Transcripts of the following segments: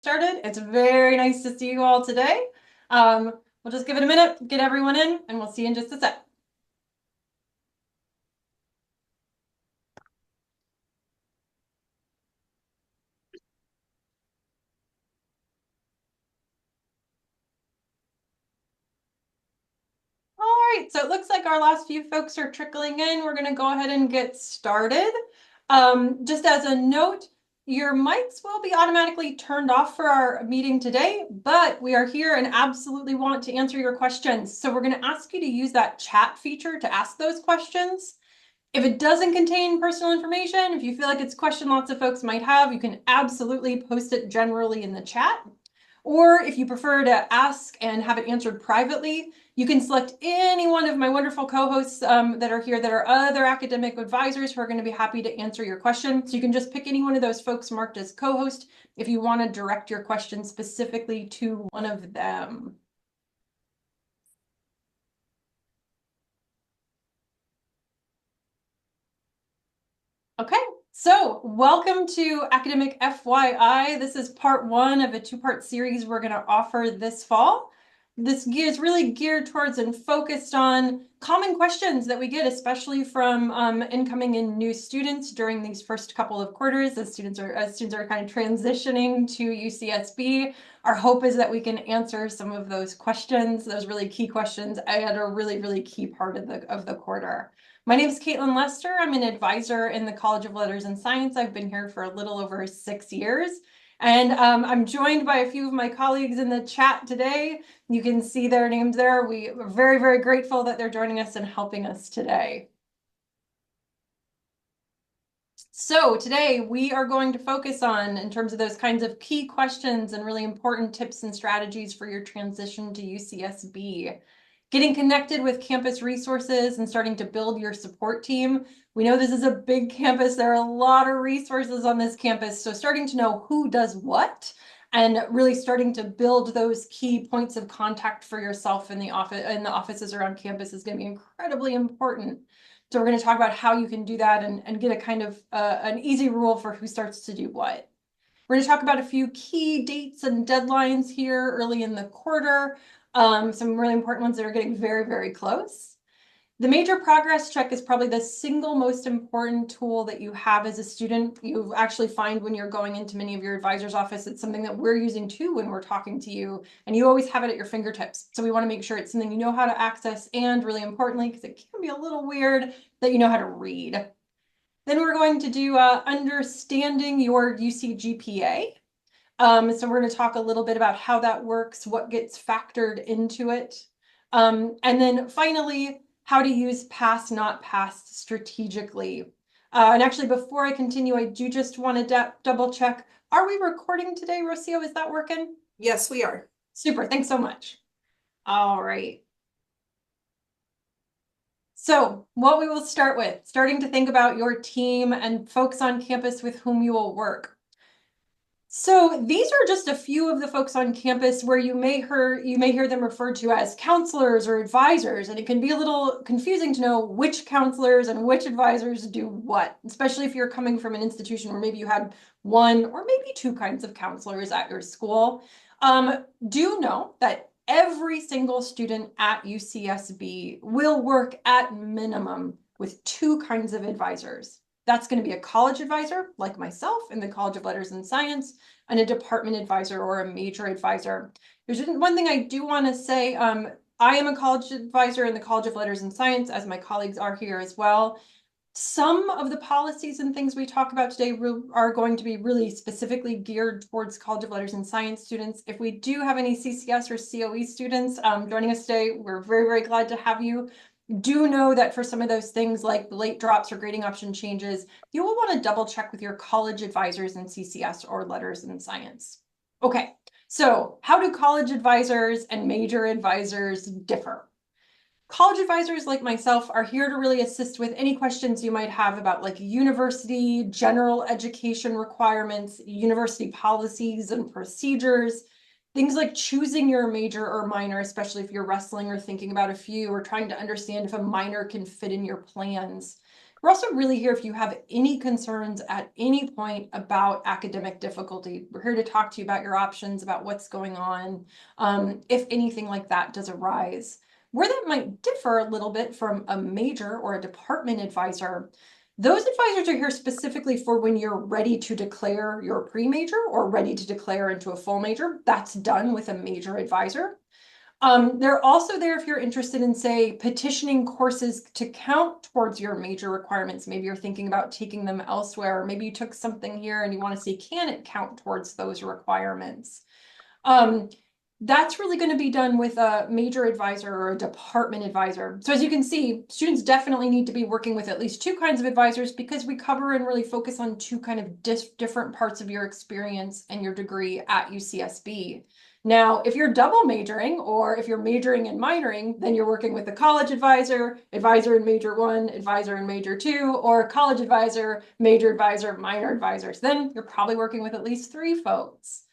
Started. It's very nice to see you all today. We'll just give it a minute, get everyone in, and we'll see you in just a sec. All right, so it looks like our last few folks are trickling in. We're going to go ahead and get started. Just as a note, your mics will be automatically turned off for our meeting today, but we are here and absolutely want to answer your questions. So we're going to ask you to use that chat feature to ask those questions. If it doesn't contain personal information, if you feel like it's a question lots of folks might have, you can absolutely post it generally in the chat. Or if you prefer to ask and have it answered privately, you can select any one of my wonderful co-hosts that are here that are other academic advisors who are going to be happy to answer your question. So you can just pick any one of those folks marked as co-host if you want to direct your question specifically to one of them. Okay, so welcome to Academic FYI. This is part one of a two-part series we're going to offer this fall. This is really geared towards and focused on common questions that we get, especially from incoming and new students during these first couple of quarters as students are kind of transitioning to UCSB. Our hope is that we can answer some of those questions, those really key questions at a really key part of the quarter. My name is Caitlin Lester. I'm an advisor in the College of Letters and Science. I've been here for a little over 6 years. And I'm joined by a few of my colleagues in the chat today. You can see their names there. We are very grateful that they're joining us and helping us today. So today we are going to focus on, in terms of those kinds of key questions and really important tips and strategies for your transition to UCSB. Getting connected with campus resources and starting to build your support team. We know this is a big campus. There are a lot of resources on this campus. So starting to know who does what and really starting to build those key points of contact for yourself in the offices around campus is going to be incredibly important. So we're going to talk about how you can do that and get a kind of an easy rule for who starts to do what. We're going to talk about a few key dates and deadlines here early in the quarter. Some really important ones that are getting very close. The major progress check is probably the single most important tool that you have as a student. You actually find when you're going into many of your advisor's office, it's something that we're using too when we're talking to you, and you always have it at your fingertips. So we want to make sure it's something you know how to access, and really importantly, because it can be a little weird, that you know how to read. Then we're going to do understanding your UC GPA. So we're going to talk a little bit about how that works, what gets factored into it. And then finally, how to use pass, not pass strategically. And actually, before I continue, I do just want to double check. Are we recording today, Rocio? Is that working? Yes, we are. Super, thanks so much. All right. So what we will start with, starting to think about your team and folks on campus with whom you will work. So these are just a few of the folks on campus where you may hear them referred to as counselors or advisors, and it can be a little confusing to know which counselors and which advisors do what, especially if you're coming from an institution where maybe you had one or maybe two kinds of counselors at your school. Do know that every single student at UCSB will work at minimum with two kinds of advisors. That's going to be a college advisor, like myself in the College of Letters and Science, and a department advisor or a major advisor. There's one thing I do want to say. I am a college advisor in the College of Letters and Science, as my colleagues are here as well. Some of the policies and things we talk about today are going to be really specifically geared towards College of Letters and Science students. If we do have any CCS or COE students joining us today, we're very glad to have you. Do know that for some of those things like late drops or grading option changes, you will want to double check with your college advisors in CCS or Letters and Science. Okay, so how do college advisors and major advisors differ? College advisors like myself are here to really assist with any questions you might have about like university, general education requirements, university policies and procedures, things like choosing your major or minor, especially if you're wrestling or thinking about a few or trying to understand if a minor can fit in your plans. We're also really here if you have any concerns at any point about academic difficulty. We're here to talk to you about your options, about what's going on, if anything like that does arise. Where that might differ a little bit from a major or a department advisor, those advisors are here specifically for when you're ready to declare your pre-major or ready to declare into a full major. That's done with a major advisor. They're also there if you're interested in, say, petitioning courses to count towards your major requirements. Maybe you're thinking about taking them elsewhere. Maybe you took something here and you want to see, can it count towards those requirements? That's really going to be done with a major advisor or a department advisor. So as you can see, students definitely need to be working with at least two kinds of advisors because we cover and really focus on two kind of different parts of your experience and your degree at UCSB. Now, if you're double majoring or if you're majoring and minoring, then you're working with a college advisor, advisor in major one, advisor in major two, or college advisor, major advisor, minor advisors. Then you're probably working with at least three folks.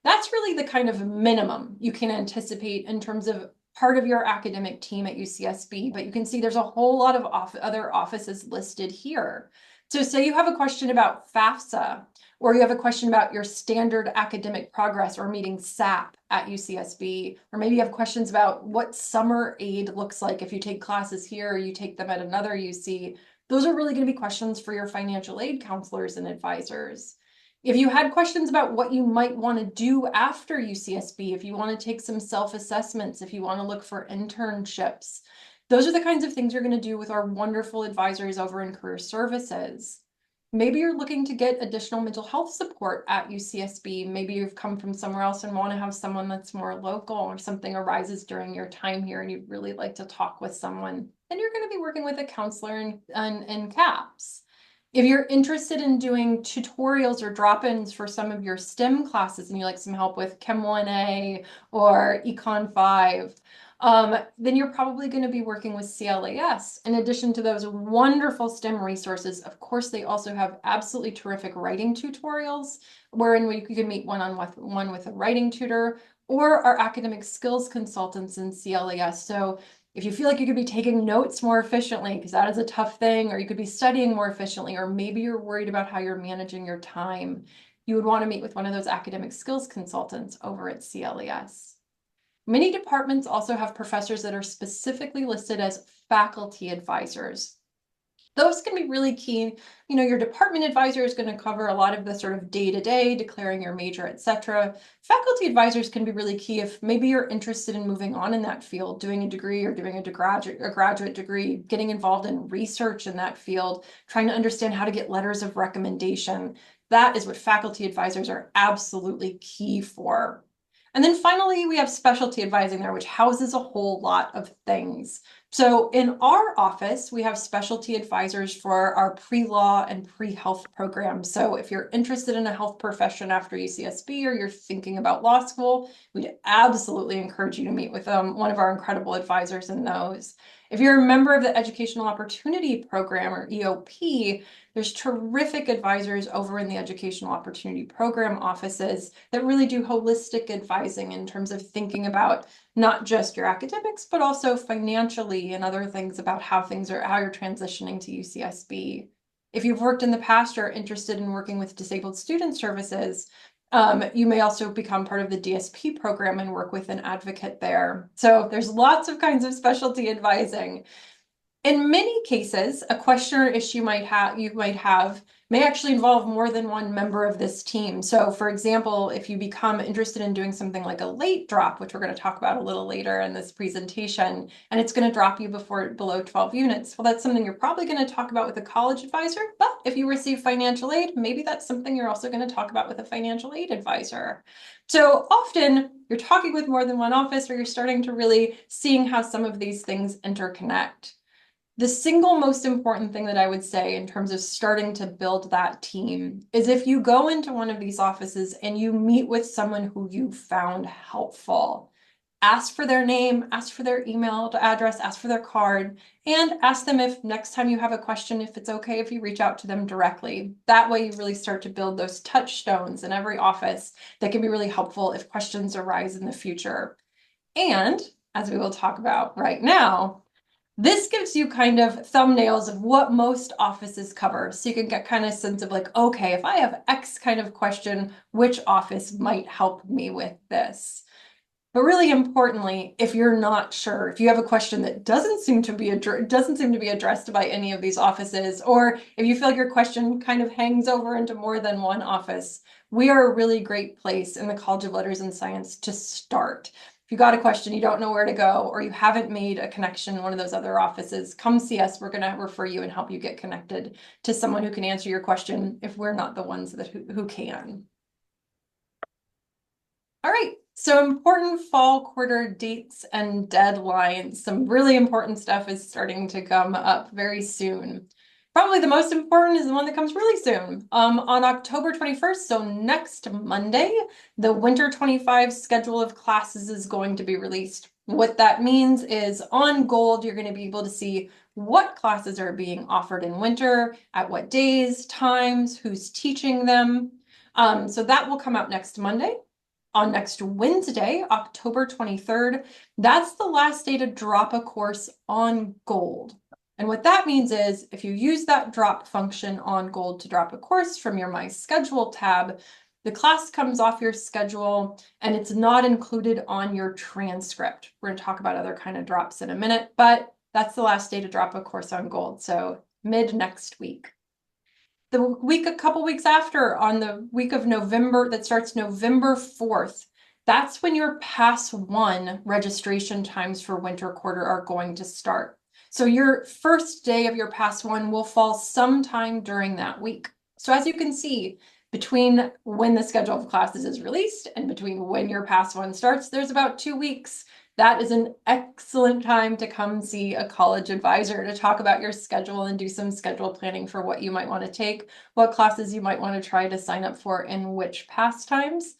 That's really the kind of minimum you can anticipate in terms of part of your academic team at UCSB, but you can see there's a whole lot of other offices listed here. So say you have a question about FAFSA, or you have a question about your standard academic progress or meeting SAP at UCSB, or maybe you have questions about what summer aid looks like if you take classes here or you take them at another UC. Those are really going to be questions for your financial aid counselors and advisors. If you had questions about what you might want to do after UCSB, if you want to take some self-assessments, if you want to look for internships, those are the kinds of things you're going to do with our wonderful advisors over in Career Services. Maybe you're looking to get additional mental health support at UCSB. Maybe you've come from somewhere else and want to have someone that's more local, or something arises during your time here and you'd really like to talk with someone. Then you're going to be working with a counselor in CAPS. If you're interested in doing tutorials or drop-ins for some of your STEM classes and you like some help with Chem 1A or Econ 5, then you're probably going to be working with CLAS. In addition to those wonderful STEM resources, of course, they also have absolutely terrific writing tutorials, wherein you can meet one-on-one with a writing tutor, or our academic skills consultants in CLAS. So if you feel like you could be taking notes more efficiently, because that is a tough thing, or you could be studying more efficiently, or maybe you're worried about how you're managing your time, you would want to meet with one of those academic skills consultants over at CLAS. Many departments also have professors that are specifically listed as faculty advisors. Those can be really key. You know, your department advisor is going to cover a lot of the sort of day-to-day, declaring your major, etc. Faculty advisors can be really key if maybe you're interested in moving on in that field, doing a degree or doing a graduate degree, getting involved in research in that field, trying to understand how to get letters of recommendation. That is what faculty advisors are absolutely key for. And then finally, we have specialty advising there, which houses a whole lot of things. So in our office, we have specialty advisors for our pre-law and pre-health programs. So if you're interested in a health profession after UCSB or you're thinking about law school, we'd absolutely encourage you to meet with one of our incredible advisors in those. If you're a member of the Educational Opportunity Program, or EOP, there's terrific advisors over in the Educational Opportunity Program offices that really do holistic advising in terms of thinking about not just your academics, but also financially and other things about how you're transitioning to UCSB. If you've worked in the past or are interested in working with disabled student services, you may also become part of the DSP program and work with an advocate there. So there's lots of kinds of specialty advising. In many cases, a question or issue you might have may actually involve more than one member of this team. So for example, if you become interested in doing something like a late drop, which we're going to talk about a little later in this presentation, and it's going to drop you below 12 units, well, that's something you're probably going to talk about with a college advisor. But if you receive financial aid, maybe that's something you're also going to talk about with a financial aid advisor. So often you're talking with more than one office, or you're starting to really seeing how some of these things interconnect. The single most important thing that I would say in terms of starting to build that team is if you go into one of these offices and you meet with someone who you found helpful, ask for their name, ask for their email address, ask for their card, and ask them if next time you have a question, if it's okay if you reach out to them directly. That way you really start to build those touchstones in every office that can be really helpful if questions arise in the future. And as we will talk about right now, This gives you kind of thumbnails of what most offices cover. So you can get kind of a sense of like, okay, if I have X kind of question, which office might help me with this? But really importantly, if you're not sure, if you have a question that doesn't seem to be addressed by any of these offices, or if you feel like your question kind of hangs over into more than one office, we are a really great place in the College of Letters and Science to start. If you got a question, you don't know where to go, or you haven't made a connection in one of those other offices, come see us. We're going to refer you and help you get connected to someone who can answer your question if we're not the ones who can. All right, so important fall quarter dates and deadlines. Some really important stuff is starting to come up very soon. Probably the most important is the one that comes really soon. On October 21st, so next Monday, the Winter 25 schedule of classes is going to be released. What that means is on Gold, you're going to be able to see what classes are being offered in winter, at what days, times, who's teaching them. So that will come out next Monday. On next Wednesday, October 23rd, that's the last day to drop a course on Gold. And what that means is if you use that drop function on Gold to drop a course from your My Schedule tab, the class comes off your schedule and it's not included on your transcript. We're going to talk about other kind of drops in a minute, but that's the last day to drop a course on Gold. So mid next week. The week, a couple weeks after, on the week of November, that starts November 4th, that's when your Pass 1 registration times for winter quarter are going to start. So your first day of your Pass 1 will fall sometime during that week. So as you can see, between when the schedule of classes is released and between when your Pass 1 starts, there's about 2 weeks. That is an excellent time to come see a college advisor to talk about your schedule and do some schedule planning for what you might want to take, what classes you might want to try to sign up for, and which pastimes.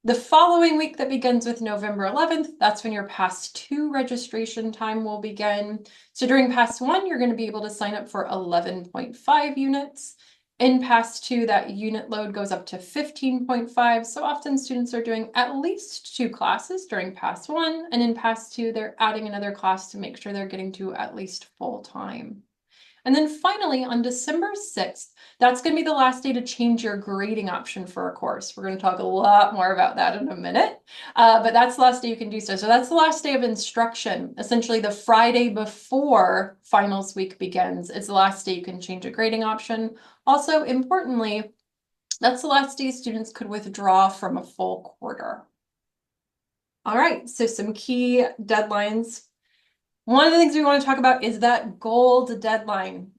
The following week that begins with November 11th, that's when your Pass 2 registration time will begin. So during Pass 1, you're going to be able to sign up for 11.5 units. In Pass 2, that unit load goes up to 15.5. So often students are doing at least 2 classes during Pass 1. And in Pass 2, they're adding another class to make sure they're getting to at least full time. And then finally, on December 6th, that's going to be the last day to change your grading option for a course. We're going to talk a lot more about that in a minute, but that's the last day you can do so. So that's the last day of instruction. Essentially, the Friday before finals week begins is the last day you can change a grading option. Also, importantly, that's the last day students could withdraw from a full quarter. All right, so some key deadlines. One of the things we want to talk about is that Gold deadline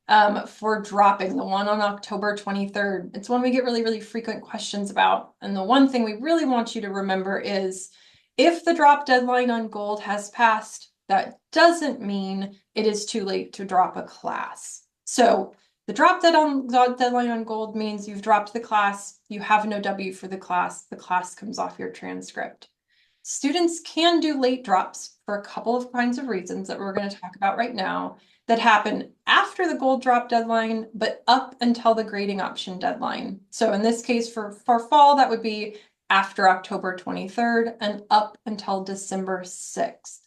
for dropping, the one on October 23rd. It's one we get really, really frequent questions about. And the one thing we really want you to remember is if the drop deadline on Gold has passed, that doesn't mean it is too late to drop a class. So the drop deadline on Gold means you've dropped the class, you have no W for the class comes off your transcript. Students can do late drops for a couple of kinds of reasons that we're going to talk about right now that happen after the Gold drop deadline, but up until the grading option deadline. So in this case, for fall, that would be after October 23rd and up until December 6th.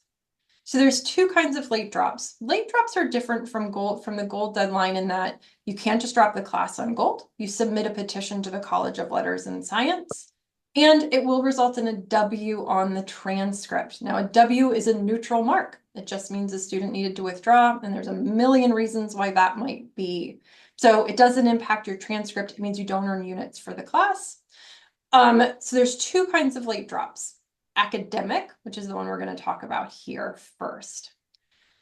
So there's 2 kinds of late drops. Late drops are different from the Gold deadline in that you can't just drop the class on Gold. You submit a petition to the College of Letters and Science. And it will result in a W on the transcript. Now, a W is a neutral mark. It just means the student needed to withdraw, and there's a million reasons why that might be. So it doesn't impact your transcript. It means you don't earn units for the class. So there's 2 kinds of late drops. Academic, which is the one we're going to talk about here first.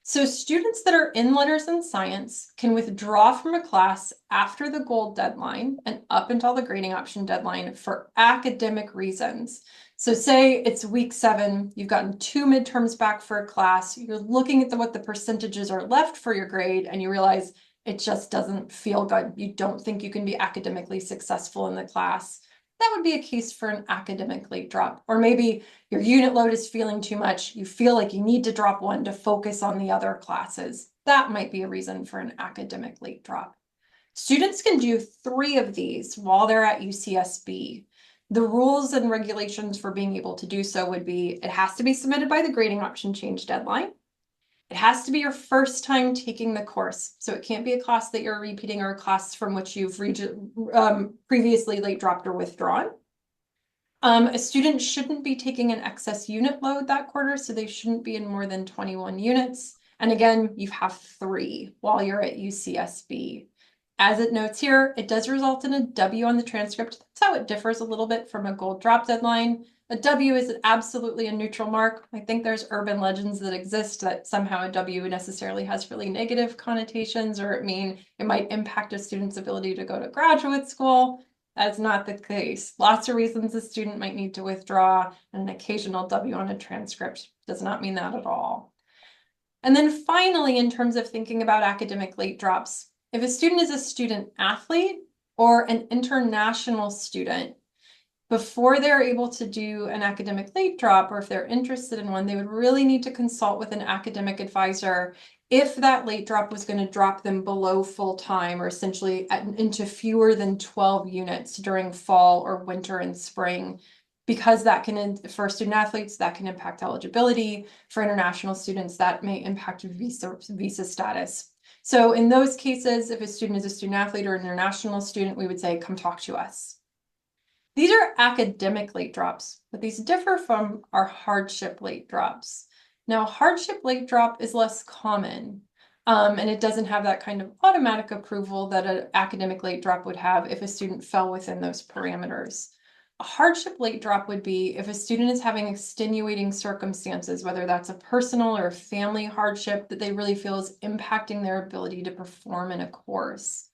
So students that are in Letters and Science can withdraw from a class after the Gold deadline and up until the grading option deadline for academic reasons. So say it's week 7, you've gotten 2 midterms back for a class, you're looking at what the percentages are left for your grade, and you realize it just doesn't feel good. You don't think you can be academically successful in the class. That would be a case for an academic late drop. Or maybe your unit load is feeling too much. You feel like you need to drop one to focus on the other classes. That might be a reason for an academic late drop. Students can do 3 of these while they're at UCSB. The rules and regulations for being able to do so would be, it has to be submitted by the grading option change deadline. It has to be your first time taking the course. So it can't be a class that you're repeating or a class from which you've previously late dropped or withdrawn. A student shouldn't be taking an excess unit load that quarter, so they shouldn't be in more than 21 units. And again, you have 3 while you're at UCSB. As it notes here, it does result in a W on the transcript. That's how it differs a little bit from a gold drop deadline. A W is absolutely a neutral mark. I think there's urban legends that exist that somehow a W necessarily has really negative connotations, or it might impact a student's ability to go to graduate school. That's not the case. Lots of reasons a student might need to withdraw, and an occasional W on a transcript does not mean that at all. And then finally, in terms of thinking about academic late drops, if a student is a student athlete or an international student, before they're able to do an academic late drop, or if they're interested in one, they would really need to consult with an academic advisor if that late drop was going to drop them below full time, or essentially into fewer than 12 units during fall or winter and spring, because that can, for student athletes, that can impact eligibility. For international students, that may impact visa status. So in those cases, if a student is a student athlete or an international student, we would say, come talk to us. These are academic late drops, but these differ from our hardship late drops. Now, hardship late drop is less common, and it doesn't have that kind of automatic approval that an academic late drop would have if a student fell within those parameters. A hardship late drop would be if a student is having extenuating circumstances, whether that's a personal or family hardship that they really feel is impacting their ability to perform in a course.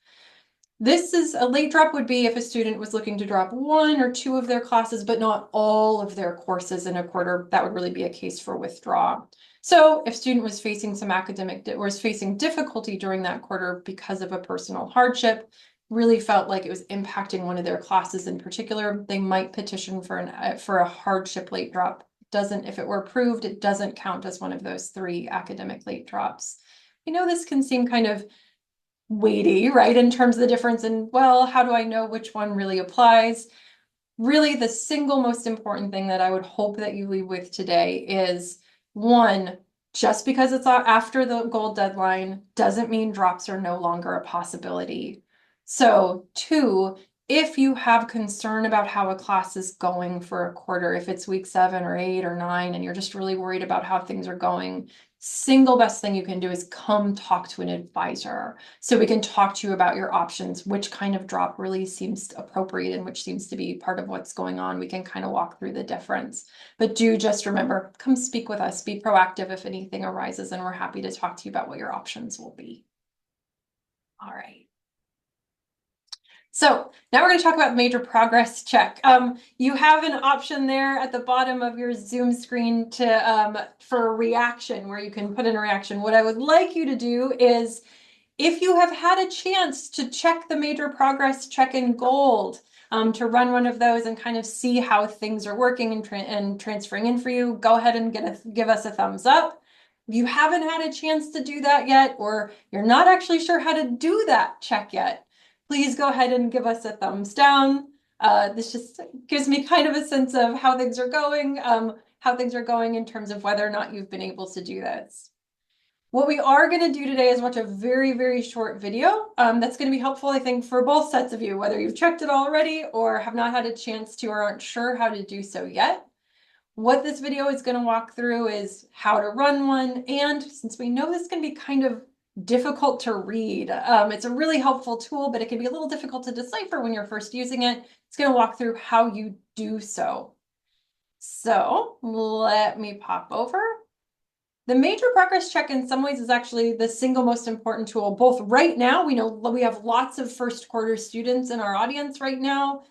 This is a late drop would be if a student was looking to drop 1 or 2 of their classes, but not all of their courses in a quarter. That would really be a case for withdrawal. So if student was facing facing difficulty during that quarter because of a personal hardship, really felt like it was impacting one of their classes in particular, they might petition for a hardship late drop. If it were approved, it doesn't count as one of those 3 academic late drops. This can seem kind of weighty, right, in terms of the difference in, well, how do I know which one really applies? Really, the single most important thing that I would hope that you leave with today is, 1, just because it's after the goal deadline doesn't mean drops are no longer a possibility. So 2, if you have concern about how a class is going for a quarter, if it's week 7 or 8 or 9, and you're just really worried about how things are going, single best thing you can do is come talk to an advisor so we can talk to you about your options, which kind of drop really seems appropriate and which seems to be part of what's going on. We can kind of walk through the difference. But do just remember, come speak with us, be proactive if anything arises, and we're happy to talk to you about what your options will be. All right. So now we're going to talk about major progress check. You have an option there at the bottom of your Zoom screen for a reaction, where you can put in a reaction. What I would like you to do is, if you have had a chance to check the major progress check in gold, to run one of those and kind of see how things are working and transferring in for you, go ahead and give us a thumbs up. If you haven't had a chance to do that yet, or you're not actually sure how to do that check yet, please go ahead and give us a thumbs down. This just gives me kind of a sense of how things are going in terms of whether or not you've been able to do this. What we are going to do today is watch a very, very short video that's going to be helpful, I think, for both sets of you, whether you've checked it already or have not had a chance to or aren't sure how to do so yet. What this video is going to walk through is how to run one, and since we know this can be kind of difficult to read, it's a really helpful tool, but it can be a little difficult to decipher when you're first using it. It's going to walk through how you do so. So let me pop over. The major progress check in some ways is actually the single most important tool, both right now. We know we have lots of first quarter students in our audience right now.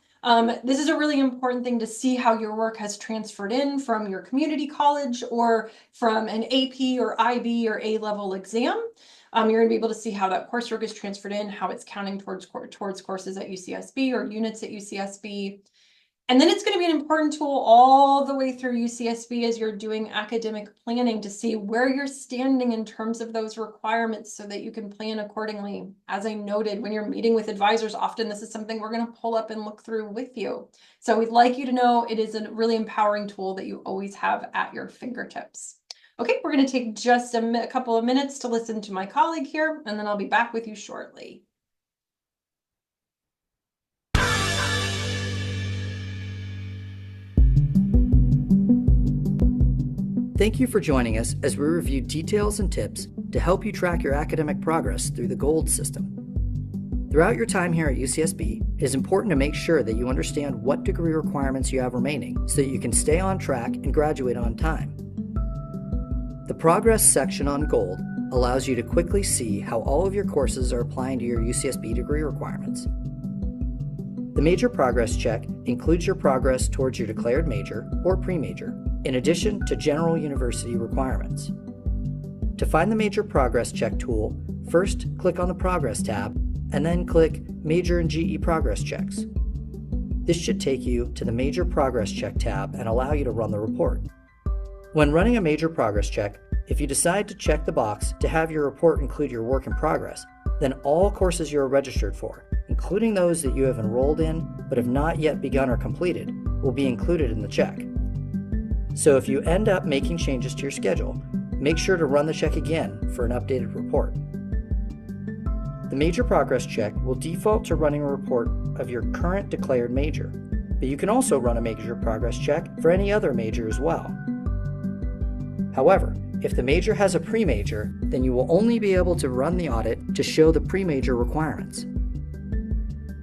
This is a really important thing to see how your work has transferred in from your community college or from an AP or IB or A-level exam. You're going to be able to see how that coursework is transferred in, how it's counting towards courses at UCSB or units at UCSB. And then it's going to be an important tool all the way through UCSB as you're doing academic planning to see where you're standing in terms of those requirements so that you can plan accordingly. As I noted, when you're meeting with advisors, often this is something we're going to pull up and look through with you. So we'd like you to know it is a really empowering tool that you always have at your fingertips. Okay, we're going to take just a couple of minutes to listen to my colleague here, and then I'll be back with you shortly. Thank you for joining us as we review details and tips to help you track your academic progress through the GOLD system. Throughout your time here at UCSB, it is important to make sure that you understand what degree requirements you have remaining so that you can stay on track and graduate on time. The Progress section on GOLD allows you to quickly see how all of your courses are applying to your UCSB degree requirements. The Major Progress Check includes your progress towards your declared major or pre-major, in addition to general university requirements. To find the Major Progress Check tool, first click on the Progress tab, and then click Major and GE Progress Checks. This should take you to the Major Progress Check tab and allow you to run the report. When running a Major Progress Check, if you decide to check the box to have your report include your work in progress, then all courses you are registered for, including those that you have enrolled in but have not yet begun or completed, will be included in the check. So if you end up making changes to your schedule, make sure to run the check again for an updated report. The Major Progress Check will default to running a report of your current declared major, but you can also run a Major Progress Check for any other major as well. However, if the major has a pre-major, then you will only be able to run the audit to show the pre-major requirements.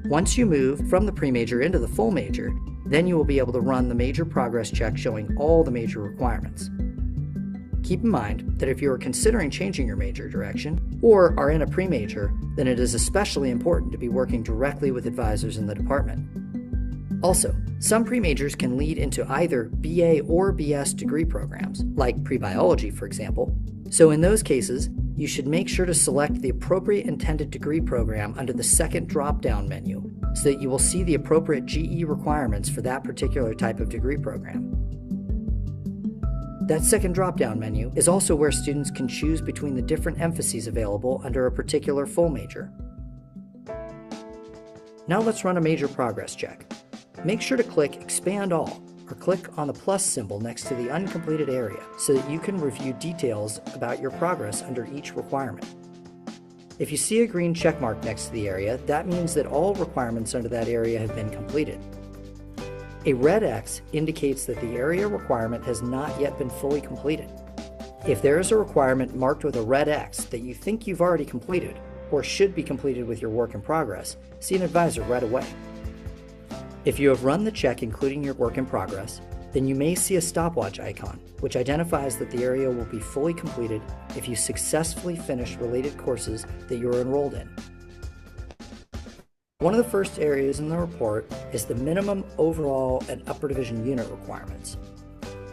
Once you move from the pre-major into the full major, then you will be able to run the Major Progress Check showing all the major requirements. Keep in mind that if you are considering changing your major direction or are in a pre-major, then it is especially important to be working directly with advisors in the department. Also, some pre-majors can lead into either BA or BS degree programs, like pre-biology, for example. So in those cases, you should make sure to select the appropriate intended degree program under the second drop-down menu, so that you will see the appropriate GE requirements for that particular type of degree program. That second drop-down menu is also where students can choose between the different emphases available under a particular full major. Now let's run a Major Progress Check. Make sure to click Expand All, or click on the plus symbol next to the uncompleted area so that you can review details about your progress under each requirement. If you see a green check mark next to the area, that means that all requirements under that area have been completed. A red X indicates that the area requirement has not yet been fully completed. If there is a requirement marked with a red X that you think you've already completed, or should be completed with your work in progress, see an advisor right away. If you have run the check including your work in progress, then you may see a stopwatch icon, which identifies that the area will be fully completed if you successfully finish related courses that you are enrolled in. One of the first areas in the report is the minimum overall and upper division unit requirements.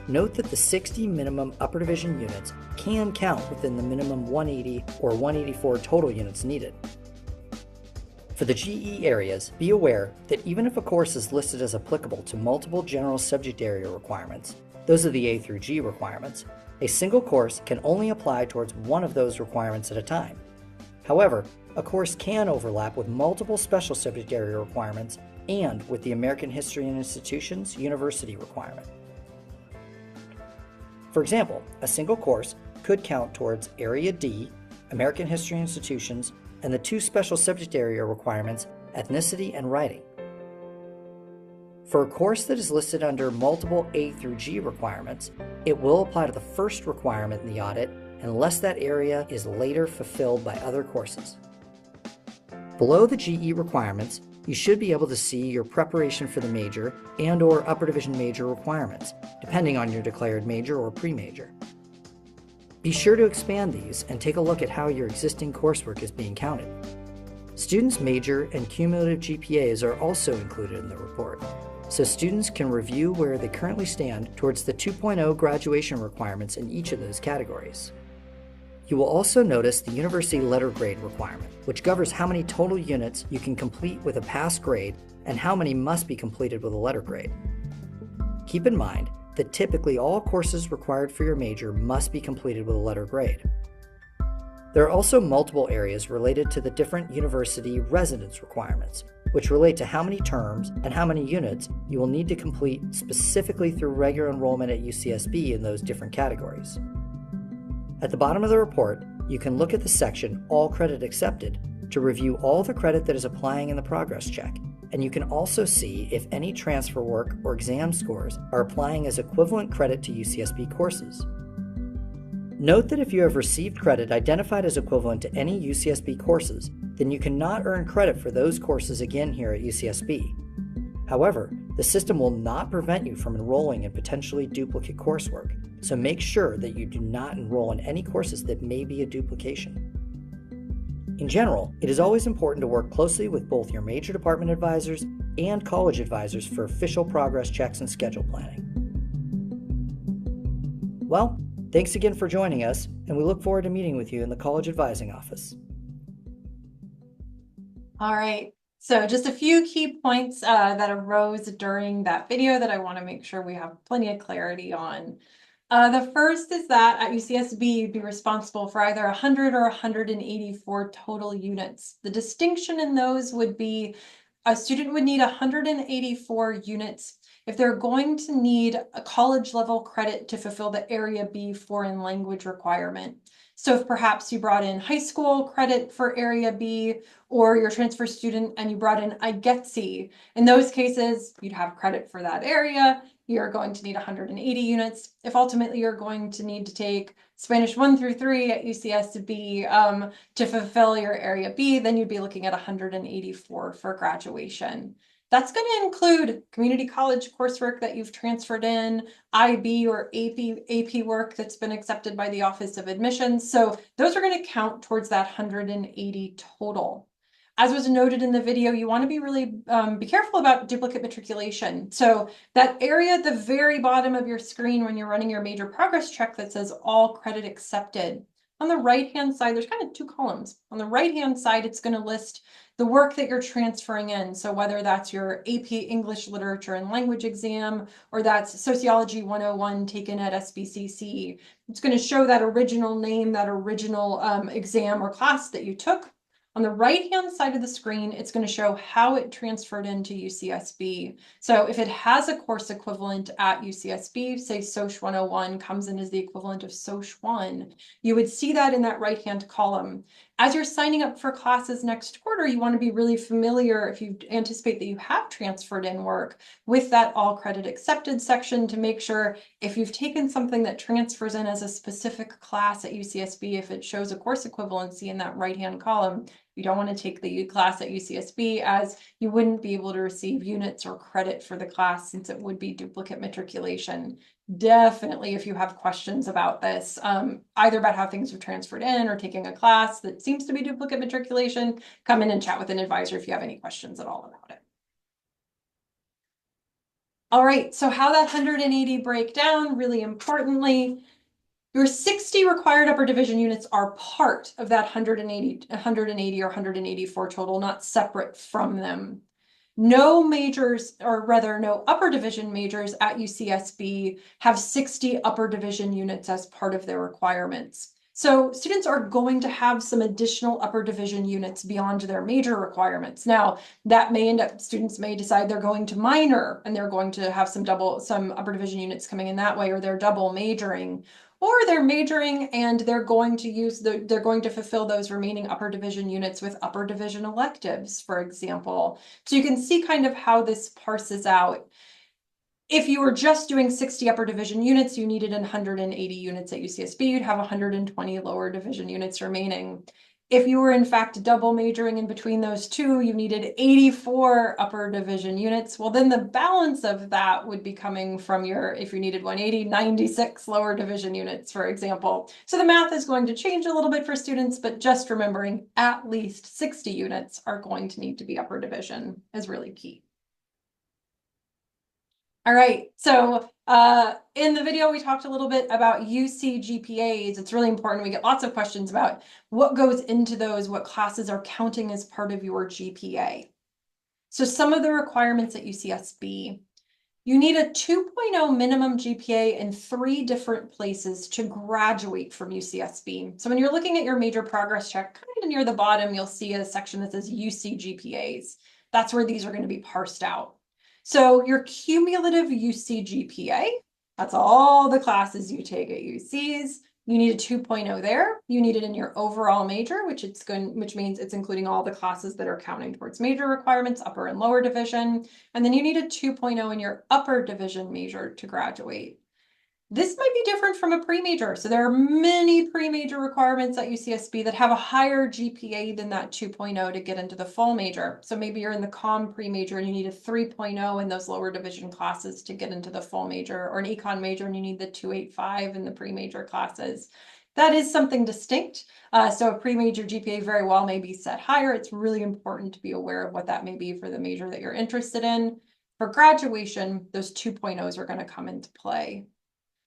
Note that the 60 minimum upper division units can count within the minimum 180 or 184 total units needed. For the GE areas, be aware that even if a course is listed as applicable to multiple general subject area requirements, those are the A through G requirements, a single course can only apply towards one of those requirements at a time. However, a course can overlap with multiple special subject area requirements and with the American History and Institutions University requirement. For example, a single course could count towards Area D, American History and Institutions, and the two special subject area requirements, ethnicity and writing. For a course that is listed under multiple A through G requirements, it will apply to the first requirement in the audit unless that area is later fulfilled by other courses. Below the GE requirements, you should be able to see your preparation for the major and/or upper division major requirements, depending on your declared major or pre-major. Be sure to expand these and take a look at how your existing coursework is being counted. Students' major and cumulative GPAs are also included in the report, so students can review where they currently stand towards the 2.0 graduation requirements in each of those categories. You will also notice the university letter grade requirement, which governs how many total units you can complete with a pass grade and how many must be completed with a letter grade. Keep in mind that typically all courses required for your major must be completed with a letter grade. There are also multiple areas related to the different university residence requirements, which relate to how many terms and how many units you will need to complete specifically through regular enrollment at UCSB in those different categories. At the bottom of the report, you can look at the section All Credit Accepted to review all the credit that is applying in the progress check, and you can also see if any transfer work or exam scores are applying as equivalent credit to UCSB courses. Note that if you have received credit identified as equivalent to any UCSB courses, then you cannot earn credit for those courses again here at UCSB. However, the system will not prevent you from enrolling in potentially duplicate coursework, so make sure that you do not enroll in any courses that may be a duplication. In general, it is always important to work closely with both your major department advisors and college advisors for official progress checks and schedule planning. Well, thanks again for joining us, and we look forward to meeting with you in the college advising office. All right, so just a few key points that arose during that video that I want to make sure we have plenty of clarity on. The first is that at UCSB, you'd be responsible for either 100 or 184 total units. The distinction in those would be a student would need 184 units if they're going to need a college level credit to fulfill the Area B foreign language requirement. So if perhaps you brought in high school credit for Area B, or you're a transfer student and you brought in IGETC, in those cases, you'd have credit for that area. You're going to need 180 units. If ultimately you're going to need to take Spanish 1 through 3 at UCSB to fulfill your Area B, then you'd be looking at 184 for graduation. That's going to include community college coursework that you've transferred in, IB or AP work that's been accepted by the Office of Admissions. So those are going to count towards that 180 total. As was noted in the video, you want to be really be careful about duplicate matriculation. So that area at the very bottom of your screen when you're running your major progress check that says all credit accepted. On the right-hand side, there's kind of two columns. On the right-hand side, it's going to list the work that you're transferring in. So whether that's your AP English Literature and Language exam, or that's Sociology 101 taken at SBCC, it's going to show that original name, that original exam or class that you took. On the right-hand side of the screen, it's going to show how it transferred into UCSB. So if it has a course equivalent at UCSB, say Soc 101 comes in as the equivalent of Soc 1, you would see that in that right-hand column. As you're signing up for classes next quarter, you want to be really familiar, if you anticipate that you have transferred in work, with that all credit accepted section to make sure if you've taken something that transfers in as a specific class at UCSB, if it shows a course equivalency in that right-hand column, you don't want to take the class at UCSB, as you wouldn't be able to receive units or credit for the class since it would be duplicate matriculation. Definitely, if you have questions about this, either about how things are transferred in or taking a class that seems to be duplicate matriculation, come in and chat with an advisor if you have any questions at all about it. All right, so how that 180 break down, really importantly, your 60 required upper division units are part of that 180 or 184 total, not separate from them. No majors, or rather no upper division majors at UCSB have 60 upper division units as part of their requirements. So students are going to have some additional upper division units beyond their major requirements. Now, that may end up, students may decide they're going to minor and they're going to have some upper division units coming in that way, or they're double majoring. Or they're majoring and they're going to fulfill those remaining upper division units with upper division electives, for example. So you can see kind of how this parses out. If you were just doing 60 upper division units, you needed 180 units at UCSB, you'd have 120 lower division units remaining. If you were in fact double majoring in between those two, you needed 84 upper division units. Well, then the balance of that would be coming from if you needed 180, 96 lower division units, for example. So the math is going to change a little bit for students, but just remembering at least 60 units are going to need to be upper division is really key. All right, so in the video, we talked a little bit about UC GPAs. It's really important. We get lots of questions about what goes into those, what classes are counting as part of your GPA. So some of the requirements at UCSB, you need a 2.0 minimum GPA in 3 different places to graduate from UCSB. So when you're looking at your major progress check, kind of near the bottom, you'll see a section that says UC GPAs. That's where these are going to be parsed out. So your cumulative UC GPA, that's all the classes you take at UCs, You need a 2.0 there. You need it in your overall major, which means it's including all the classes that are counting towards major requirements, upper and lower division. And then you need a 2.0 in your upper division major to graduate. This might be different from a pre-major. So there are many pre-major requirements at UCSB that have a higher GPA than that 2.0 to get into the full major. So maybe you're in the comm pre-major and you need a 3.0 in those lower division classes to get into the full major, or an econ major and you need the 285 in the pre-major classes. That is something distinct. So a pre-major GPA very well may be set higher. It's really important to be aware of what that may be for the major that you're interested in. For graduation, those 2.0s are going to come into play.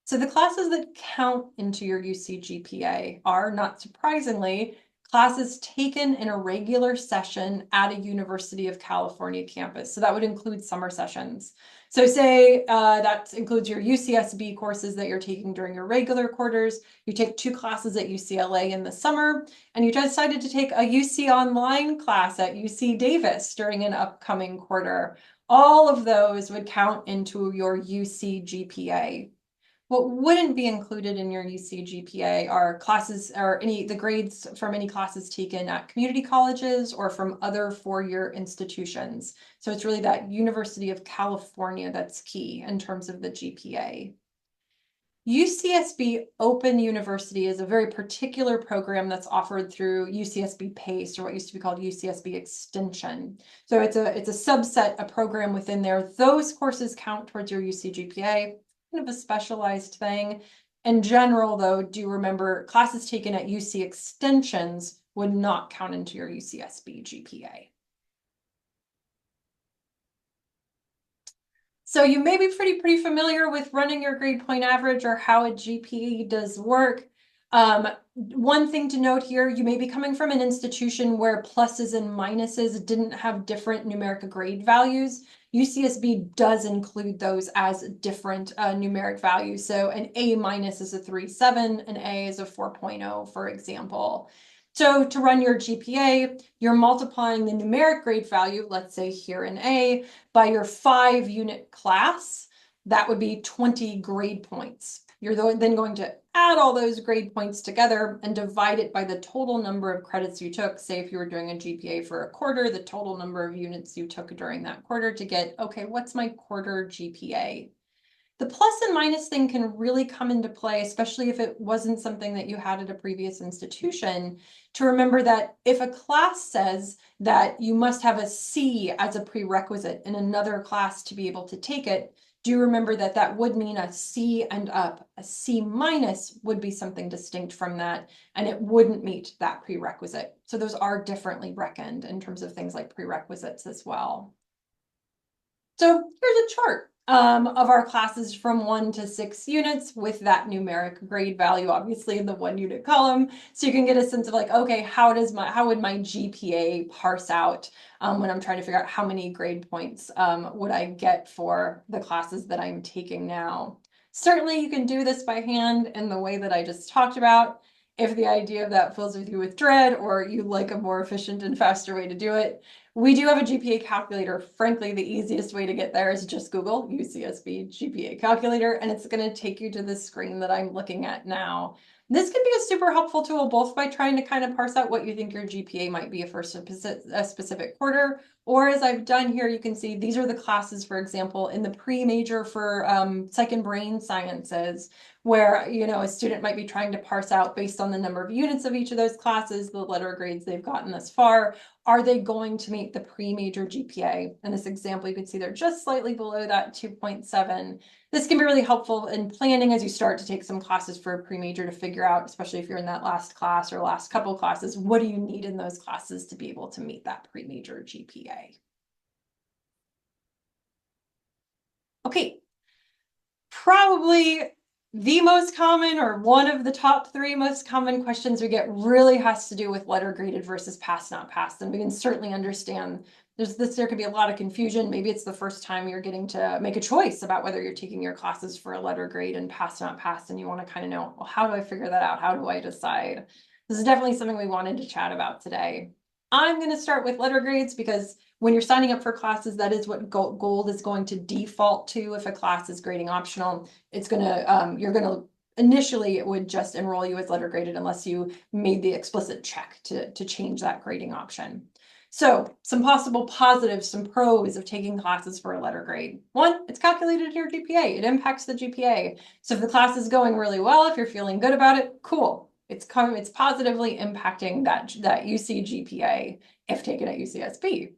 So the classes that count into your UC GPA are, not surprisingly, classes taken in a regular session at a University of California campus. So that would include summer sessions. So say that includes your UCSB courses that you're taking during your regular quarters. You take 2 classes at UCLA in the summer, and you decided to take a UC online class at UC Davis during an upcoming quarter. All of those would count into your UC GPA. What wouldn't be included in your UC GPA are classes or the grades from any classes taken at community colleges or from other four-year institutions. So it's really that University of California that's key in terms of the GPA. UCSB Open University is a very particular program that's offered through UCSB PACE, or what used to be called UCSB Extension. So it's a subset, a program within there. Those courses count towards your UC GPA. Kind of a specialized thing. In general, though, do remember classes taken at UC Extensions would not count into your UCSB GPA. So you may be pretty familiar with running your grade point average or how a GPA does work. One thing to note here, you may be coming from an institution where pluses and minuses didn't have different numeric grade values. UCSB does include those as different numeric values. So an A minus is a 3.7, an A is a 4.0, for example. So to run your GPA, you're multiplying the numeric grade value, let's say here in A, by your 5-unit class. That would be 20 grade points. You're then going to add all those grade points together and divide it by the total number of credits you took. Say if you were doing a GPA for a quarter, the total number of units you took during that quarter to get, okay, what's my quarter GPA? The plus and minus thing can really come into play, especially if it wasn't something that you had at a previous institution, to remember that if a class says that you must have a C as a prerequisite in another class to be able to take it, do remember that that would mean a C and up. A C minus would be something distinct from that, and it wouldn't meet that prerequisite. So those are differently reckoned in terms of things like prerequisites as well. So here's a chart of our classes from 1 to 6 units with that numeric grade value, obviously in the 1-unit column. So you can get a sense of like, okay, how would my GPA parse out when I'm trying to figure out how many grade points would I get for the classes that I'm taking now. Certainly you can do this by hand in the way that I just talked about. If the idea of that fills you with dread, or you like a more efficient and faster way to do it, we do have a GPA calculator. Frankly, the easiest way to get there is just Google UCSB GPA calculator, and it's going to take you to the screen that I'm looking at now. This can be a super helpful tool, both by trying to kind of parse out what you think your GPA might be for a specific quarter, or as I've done here, you can see these are the classes, for example, in the pre-major for psych and brain sciences, where a student might be trying to parse out based on the number of units of each of those classes, the letter grades they've gotten thus far. Are they going to meet the pre-major GPA? In this example, you can see they're just slightly below that 2.7. This can be really helpful in planning as you start to take some classes for a pre-major to figure out, especially if you're in that last class or last couple classes, what do you need in those classes to be able to meet that pre-major GPA? Okay, probably the most common, or one of the top 3 most common questions we get really has to do with letter graded versus pass not passed. And we can certainly understand there could be a lot of confusion. Maybe it's the first time you're getting to make a choice about whether you're taking your classes for a letter grade and pass not passed, and you want to kind of know, well, how do I figure that out? How do I decide? This is definitely something we wanted to chat about today. I'm going to start with letter grades because when you're signing up for classes, that is what Gold is going to default to. If a class is grading optional, it's going to you're going to initially it would just enroll you as letter graded unless you made the explicit check to change that grading option. So some possible positives, some pros of taking classes for a letter grade. One, it's calculated in your GPA. It impacts the GPA. So if the class is going really well, if you're feeling good about it, cool. It's positively impacting that UC GPA if taken at UCSB.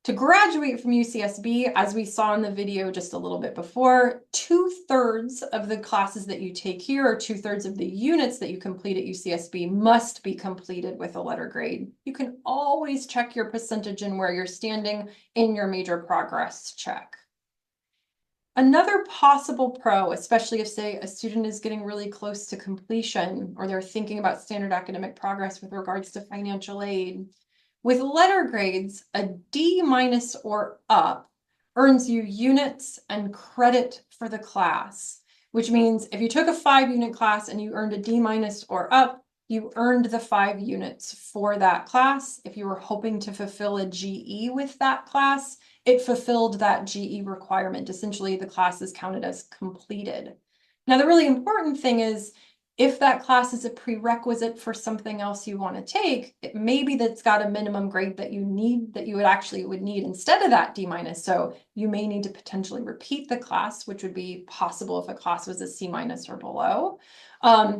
To graduate from UCSB, as we saw in the video just a little bit before, 2/3 of the classes that you take here, or 2/3 of the units that you complete at UCSB, must be completed with a letter grade. You can always check your percentage and where you're standing in your major progress check. Another possible pro, especially if, say, a student is getting really close to completion, or they're thinking about standard academic progress with regards to financial aid, with letter grades, a D- or up earns you units and credit for the class, which means if you took a 5-unit class and you earned a D- or up, you earned the 5 units for that class. If you were hoping to fulfill a GE with that class, it fulfilled that GE requirement. Essentially, the class is counted as completed. Now, the really important thing is, if that class is a prerequisite for something else you want to take, it may be that it's got a minimum grade that you need, that you would need instead of that D-. So you may need to potentially repeat the class, which would be possible if a class was a C- or below.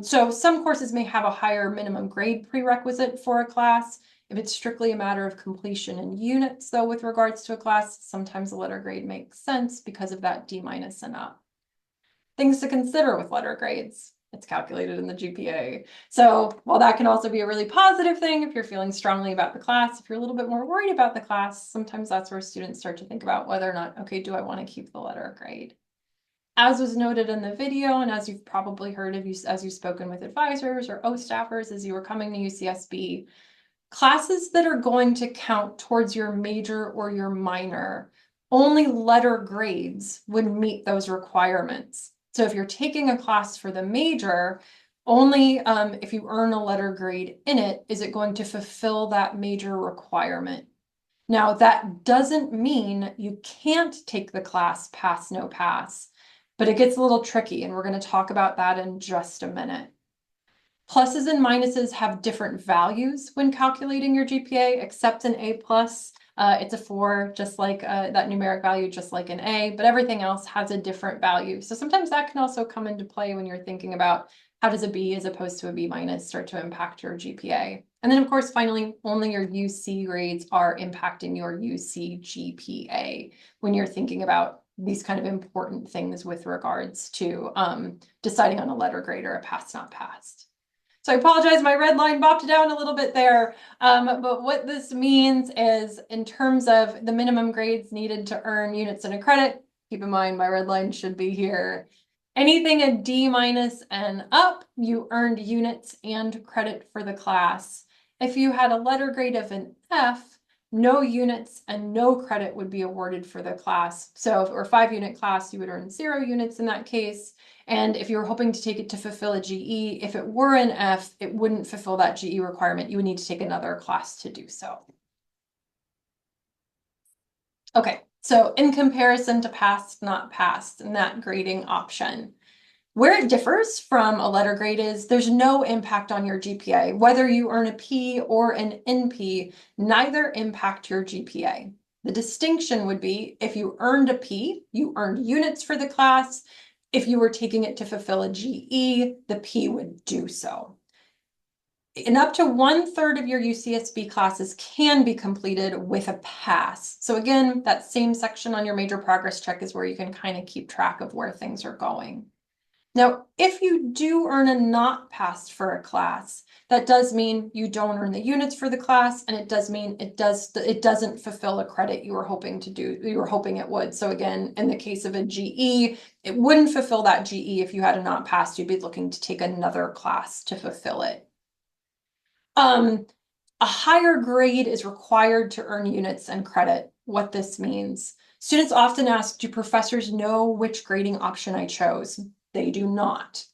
So some courses may have a higher minimum grade prerequisite for a class. If it's strictly a matter of completion in units, though, with regards to a class, sometimes a letter grade makes sense because of that D- and up. Things to consider with letter grades. It's calculated in the GPA. So while that can also be a really positive thing if you're feeling strongly about the class, if you're a little bit more worried about the class, sometimes that's where students start to think about whether or not, okay, do I want to keep the letter grade? As was noted in the video, and as you've probably heard as you've spoken with advisors or O staffers as you were coming to UCSB, classes that are going to count towards your major or your minor, only letter grades would meet those requirements. So if you're taking a class for the major, only if you earn a letter grade in it, is it going to fulfill that major requirement. Now, that doesn't mean you can't take the class pass, no pass, but it gets a little tricky, and we're going to talk about that in just a minute. Pluses and minuses have different values when calculating your GPA, except an A+. It's a 4, just like that numeric value, just like an A, but everything else has a different value. So sometimes that can also come into play when you're thinking about how does a B as opposed to a B- start to impact your GPA. And then, of course, finally, only your UC grades are impacting your UC GPA when you're thinking about these kind of important things with regards to deciding on a letter grade or a pass, not passed. So I apologize, my red line bopped down a little bit there. But what this means is, in terms of the minimum grades needed to earn units and a credit, keep in mind my red line should be here. Anything a D- and up, you earned units and credit for the class. If you had a letter grade of an F, no units and no credit would be awarded for the class. So if it were a 5-unit class, you would earn 0 units in that case. And if you were hoping to take it to fulfill a GE, if it were an F, it wouldn't fulfill that GE requirement. You would need to take another class to do so. Okay, so in comparison to passed, not passed, and that grading option, where it differs from a letter grade is there's no impact on your GPA. Whether you earn a P or an NP, neither impact your GPA. The distinction would be if you earned a P, you earned units for the class. If you were taking it to fulfill a GE, the P would do so. And up to 1/3 of your UCSB classes can be completed with a pass. So again, that same section on your major progress check is where you can kind of keep track of where things are going. Now, if you do earn a not passed for a class, that does mean you don't earn the units for the class, and it does mean it doesn't fulfill a credit you were hoping to do, you were hoping it would. So again, in the case of a GE, it wouldn't fulfill that GE if you had a not passed. You'd be looking to take another class to fulfill it. A higher grade is required to earn units and credit. What this means. Students often ask, do professors know which grading option I chose? They do not.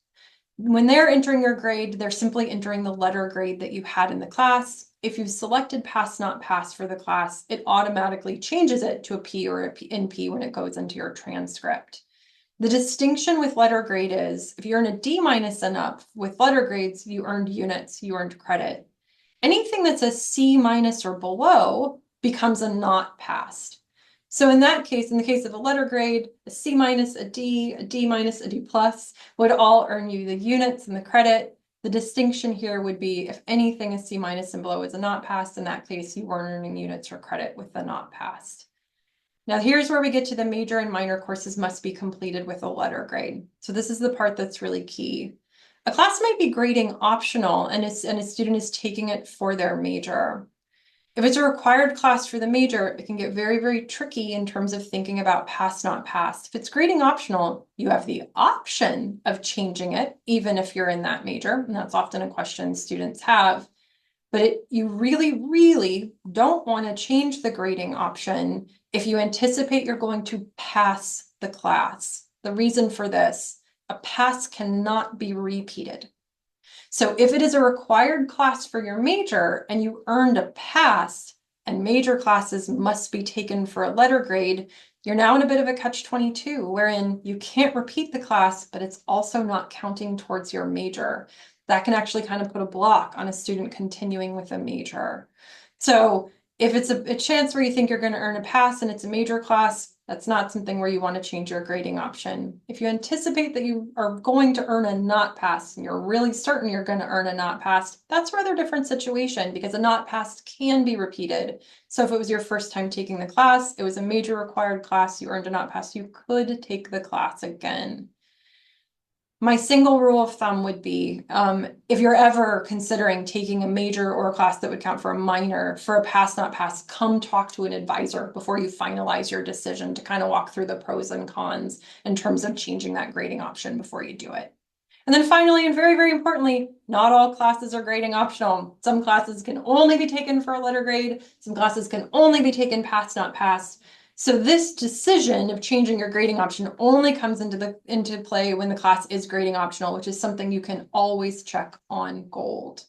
When they're entering your grade, they're simply entering the letter grade that you had in the class. If you've selected pass, not pass for the class, it automatically changes it to a P or a NP when it goes into your transcript. The distinction with letter grade is if you earn a D minus and up with letter grades, you earned units, you earned credit. Anything that's a C minus or below becomes a not passed. So in that case, in the case of a letter grade, a C minus, a D minus, a D plus would all earn you the units and the credit. The distinction here would be if anything is C minus and below is a not passed, in that case, you weren't earning units or credit with the not passed. Now here's where we get to the major and minor courses must be completed with a letter grade. So this is the part that's really key. A class might be grading optional and a student is taking it for their major. If it's a required class for the major, it can get very, very tricky in terms of thinking about pass, not pass. If it's grading optional, you have the option of changing it, even if you're in that major. And that's often a question students have. But you really, really don't want to change the grading option if you anticipate you're going to pass the class. The reason for this, a pass cannot be repeated. So if it is a required class for your major and you earned a pass and major classes must be taken for a letter grade, you're now in a bit of a catch-22 wherein you can't repeat the class, but it's also not counting towards your major. That can actually kind of put a block on a student continuing with a major. So if it's a chance where you think you're going to earn a pass and it's a major class, that's not something where you want to change your grading option. If you anticipate that you are going to earn a not pass and you're really certain you're going to earn a not pass, that's a rather different situation because a not pass can be repeated. So if it was your first time taking the class, it was a major required class, you earned a not pass, you could take the class again. My single rule of thumb would be if you're ever considering taking a major or a class that would count for a minor for a pass, not pass, come talk to an advisor before you finalize your decision to kind of walk through the pros and cons in terms of changing that grading option before you do it. And then finally, and very, very importantly, not all classes are grading optional. Some classes can only be taken for a letter grade. Some classes can only be taken pass, not pass. So this decision of changing your grading option only comes into play when the class is grading optional, which is something you can always check on Gold.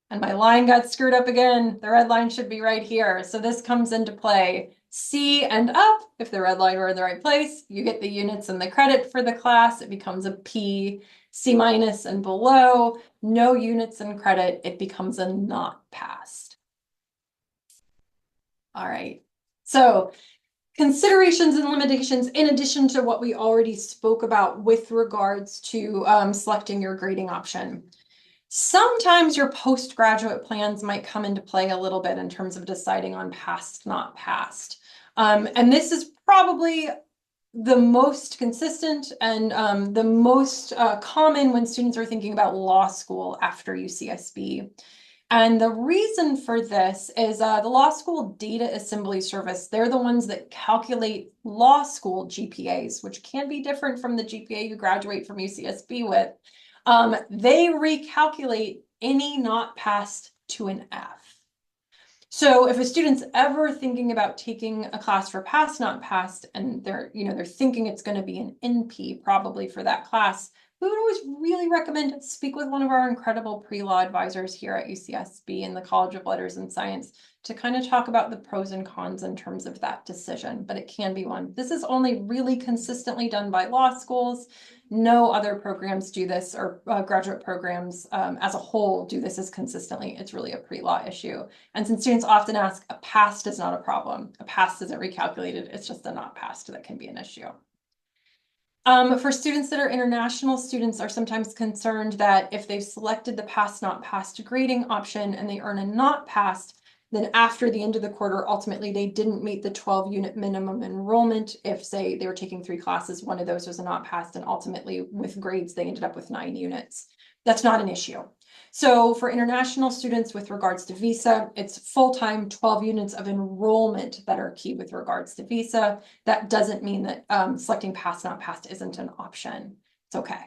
And my line got screwed up again. The red line should be right here. So this comes into play. C and up, if the red line were in the right place, you get the units and the credit for the class. It becomes a P. C minus and below, no units and credit. It becomes a not passed. All right. So considerations and limitations in addition to what we already spoke about with regards to selecting your grading option. Sometimes your postgraduate plans might come into play a little bit in terms of deciding on passed, not passed. And this is probably the most consistent and the most common when students are thinking about law school after UCSB. And the reason for this is the Law School Data Assembly Service. They're the ones that calculate law school GPAs, which can be different from the GPA you graduate from UCSB with. They recalculate any not passed to an F. So if a student's ever thinking about taking a class for pass, not passed, and they're thinking it's going to be an NP probably for that class, we would always really recommend speak with one of our incredible pre-law advisors here at UCSB in the College of Letters and Science to kind of talk about the pros and cons in terms of that decision, but it can be one. This is only really consistently done by law schools. No other programs do this, or graduate programs as a whole do this as consistently. It's really a pre-law issue. And since students often ask, a passed is not a problem. A passed isn't recalculated. It's just a not passed that can be an issue. For students that are international, students are sometimes concerned that if they've selected the pass, not passed grading option and they earn a not passed, then after the end of the quarter, ultimately they didn't meet the 12-unit minimum enrollment. If, say, they were taking 3 classes, one of those was a not passed, and ultimately with grades, they ended up with 9 units. That's not an issue. So for international students with regards to visa, it's full-time 12 units of enrollment that are key with regards to visa. That doesn't mean that selecting pass, not passed isn't an option. It's okay.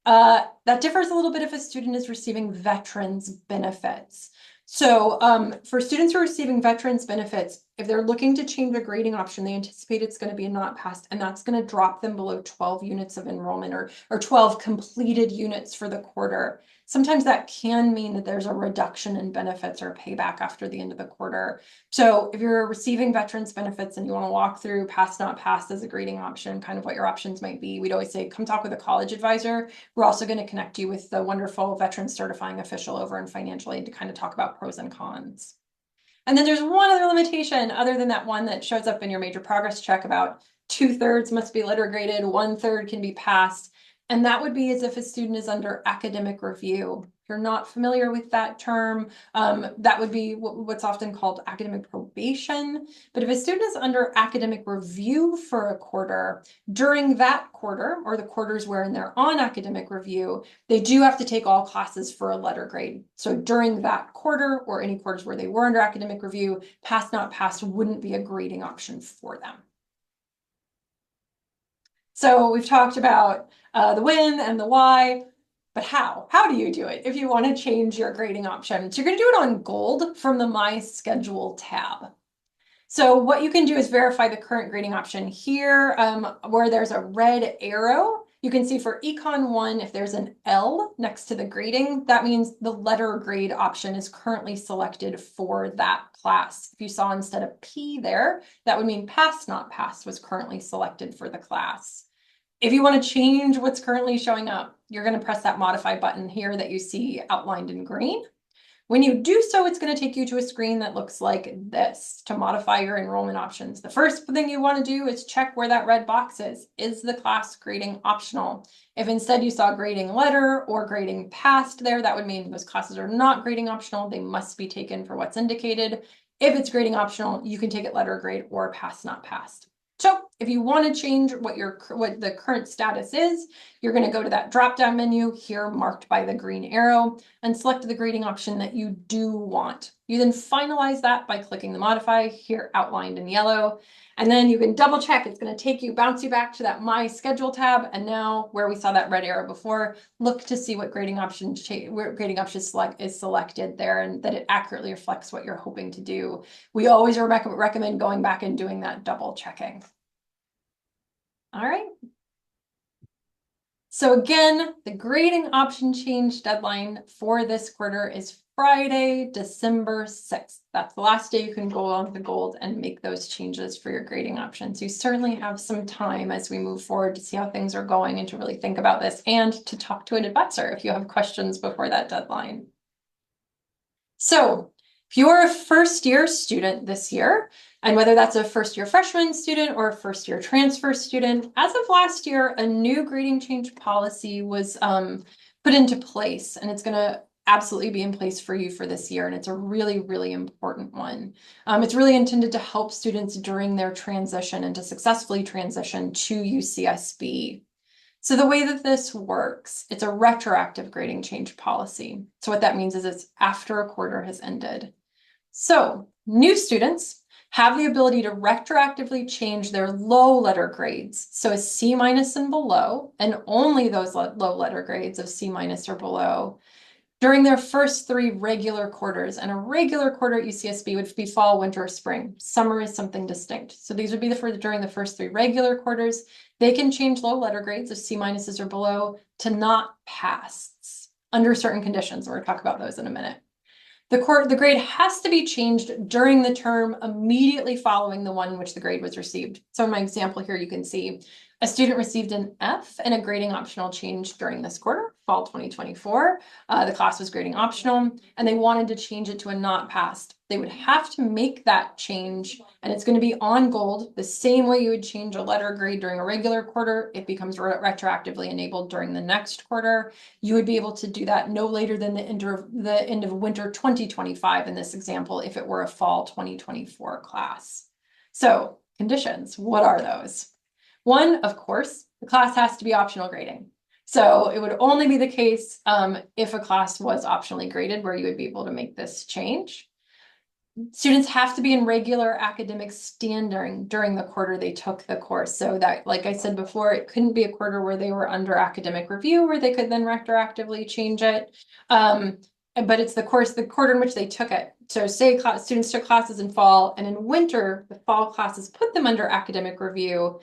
That differs a little bit if a student is receiving veterans benefits. So for students who are receiving veterans benefits, if they're looking to change a grading option, they anticipate it's going to be a not passed, and that's going to drop them below 12 units of enrollment or 12 completed units for the quarter. Sometimes that can mean that there's a reduction in benefits or payback after the end of the quarter. So if you're receiving veterans benefits and you want to walk through pass, not pass as a grading option, kind of what your options might be, we'd always say, come talk with a college advisor. We're also going to connect you with the wonderful veteran certifying official over in financial aid to kind of talk about pros and cons. And then there's one other limitation other than that one that shows up in your major progress check about 2/3 must be letter graded, 1/3 can be passed. And that would be as if a student is under academic review. If you're not familiar with that term, that would be what's often called academic probation. But if a student is under academic review for a quarter, during that quarter, or the quarters wherein they're on academic review, they do have to take all classes for a letter grade. So during that quarter, or any quarters where they were under academic review, pass, not pass wouldn't be a grading option for them. So we've talked about the when and the why, but how? How do you do it if you want to change your grading option? So you're going to do it on Gold from the My Schedule tab. So what you can do is verify the current grading option here, where there's a red arrow. You can see for Econ 1, if there's an L next to the grading, that means the letter grade option is currently selected for that class. If you saw instead of P there, that would mean pass, not pass was currently selected for the class. If you want to change what's currently showing up, you're going to press that modify button here that you see outlined in green. When you do so, it's going to take you to a screen that looks like this to modify your enrollment options. The first thing you want to do is check where that red box is. Is the class grading optional? If instead you saw grading letter or grading passed there, that would mean those classes are not grading optional. They must be taken for what's indicated. If it's grading optional, you can take it letter grade or pass, not passed. So if you want to change what the current status is, you're going to go to that drop-down menu here marked by the green arrow and select the grading option that you do want. You then finalize that by clicking the modify here outlined in yellow, and then you can double check. It's going to bounce you back to that My Schedule tab, and now where we saw that red arrow before, look to see what grading option is selected there and that it accurately reflects what you're hoping to do. We always recommend going back and doing that double checking. All right. So again, the grading option change deadline for this quarter is Friday, December 6th. That's the last day you can go on the Gold and make those changes for your grading options. You certainly have some time as we move forward to see how things are going and to really think about this and to talk to an advisor if you have questions before that deadline. So if you're a first-year student this year, and whether that's a first-year freshman student or a first-year transfer student, as of last year, a new grading change policy was put into place, and it's going to absolutely be in place for you for this year, and it's a really, really important one. It's really intended to help students during their transition and to successfully transition to UCSB. So the way that this works, it's a retroactive grading change policy. So what that means is it's after a quarter has ended. So new students have the ability to retroactively change their low letter grades. So a C- and below, and only those low letter grades of C- or below, during their first 3 regular quarters. And a regular quarter at UCSB would be fall, winter, or spring. Summer is something distinct. So these would be during the first 3 regular quarters. They can change low letter grades of C- or below to not pass under certain conditions. We're going to talk about those in a minute. The grade has to be changed during the term immediately following the one in which the grade was received. So in my example here, you can see a student received an F and a grading optional change during this quarter, fall 2024. The class was grading optional, and they wanted to change it to a not passed. They would have to make that change, and it's going to be on Gold. The same way you would change a letter grade during a regular quarter, it becomes retroactively enabled during the next quarter. You would be able to do that no later than the end of winter 2025 in this example, if it were a fall 2024 class. So conditions, what are those? One, of course, the class has to be optional grading. So it would only be the case if a class was optionally graded where you would be able to make this change. Students have to be in regular academic standing during the quarter they took the course. So that, like I said before, it couldn't be a quarter where they were under academic review where they could then retroactively change it. but it's the quarter in which they took it. So say students took classes in fall, and in winter, the fall classes put them under academic review.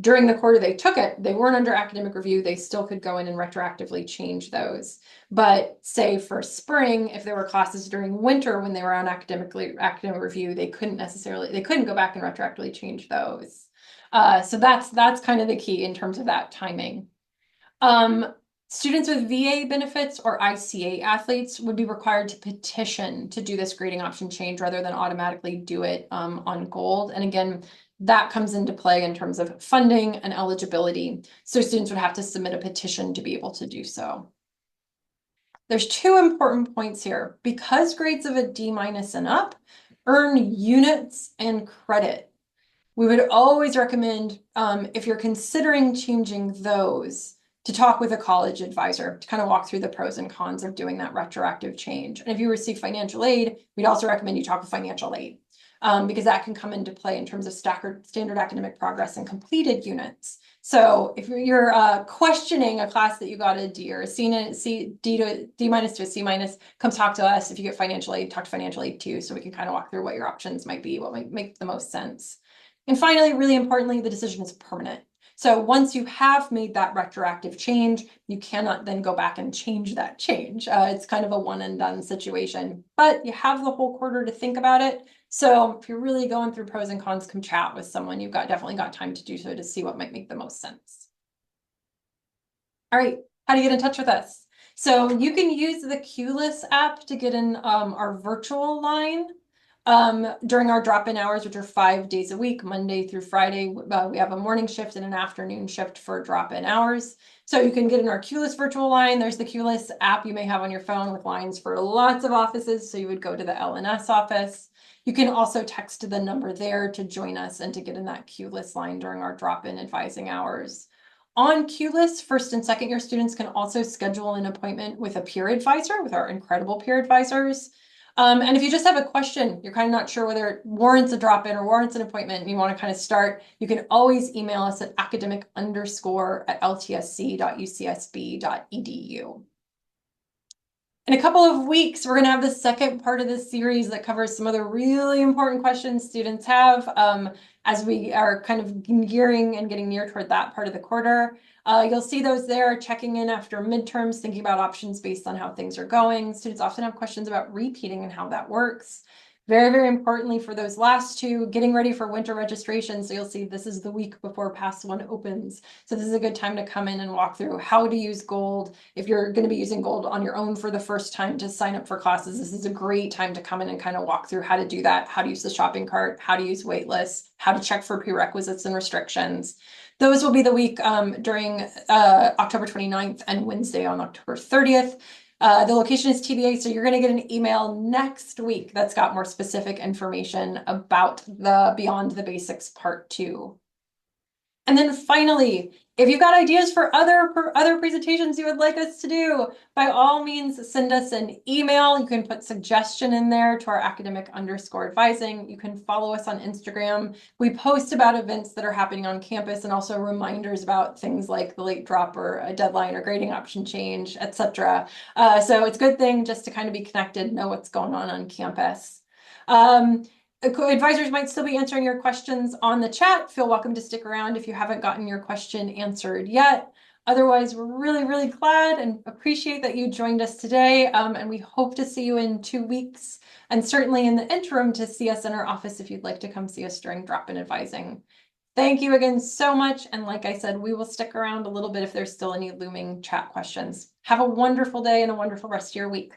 During the quarter they took it, they weren't under academic review. They still could go in and retroactively change those. But say for spring, if there were classes during winter when they were on academic review, they couldn't go back and retroactively change those. So that's kind of the key in terms of that timing. Students with VA benefits or ICA athletes would be required to petition to do this grading option change rather than automatically do it on Gold. And again, that comes into play in terms of funding and eligibility. So students would have to submit a petition to be able to do so. There's two important points here. Because grades of a D- and up earn units and credit, we would always recommend, if you're considering changing those, to talk with a college advisor to kind of walk through the pros and cons of doing that retroactive change. And if you receive financial aid, we'd also recommend you talk with financial aid, because that can come into play in terms of standard academic progress and completed units. So if you're questioning a class that you got a D or a D to D- to a C-, come talk to us. If you get financial aid, talk to financial aid too, so we can kind of walk through what your options might be, what might make the most sense. And finally, really importantly, the decision is permanent. So once you have made that retroactive change, you cannot then go back and change that change. It's kind of a one and done situation, but you have the whole quarter to think about it. So if you're really going through pros and cons, come chat with someone. You've definitely got time to do so to see what might make the most sense. All right, how do you get in touch with us? So you can use the QList app to get in our virtual line. During our drop-in hours, which are 5 days a week, Monday through Friday, we have a morning shift and an afternoon shift for drop-in hours. So you can get in our QList virtual line. There's the QList app you may have on your phone with lines for lots of offices. So you would go to the LNS office. You can also text the number there to join us and to get in that QList line during our drop-in advising hours. On QList, first and second year students can also schedule an appointment with a peer advisor, with our incredible peer advisors. And if you just have a question, you're kind of not sure whether it warrants a drop-in or warrants an appointment, and you want to kind of start, you can always email us at academic_@ltsc.ucsb.edu. In a couple of weeks, we're going to have the second part of this series that covers some of the really important questions students have as we are kind of gearing and getting near toward that part of the quarter. You'll see those there, checking in after midterms, thinking about options based on how things are going. Students often have questions about repeating and how that works. Very, very importantly for those last two, getting ready for winter registration. So you'll see this is the week before Pass 1 opens. So this is a good time to come in and walk through how to use Gold. If you're going to be using Gold on your own for the first time to sign up for classes, this is a great time to come in and kind of walk through how to do that, how to use the shopping cart, how to use waitlists, how to check for prerequisites and restrictions. Those will be the week during October 29th and Wednesday on October 30th. The location is TBA, so you're going to get an email next week that's got more specific information about the Beyond the Basics Part 2. And then finally, if you've got ideas for other presentations you would like us to do, by all means, send us an email. You can put suggestion in there to our academic_advising. You can follow us on Instagram. We post about events that are happening on campus and also reminders about things like the late drop or a deadline or grading option change, etc. So it's a good thing just to kind of be connected, know what's going on campus. Advisors might still be answering your questions on the chat. Feel welcome to stick around if you haven't gotten your question answered yet. Otherwise, we're really, really glad and appreciate that you joined us today. And we hope to see you in 2 weeks, and certainly in the interim to see us in our office if you'd like to come see us during drop-in advising. Thank you again so much. And like I said, we will stick around a little bit if there's still any looming chat questions. Have a wonderful day and a wonderful rest of your week.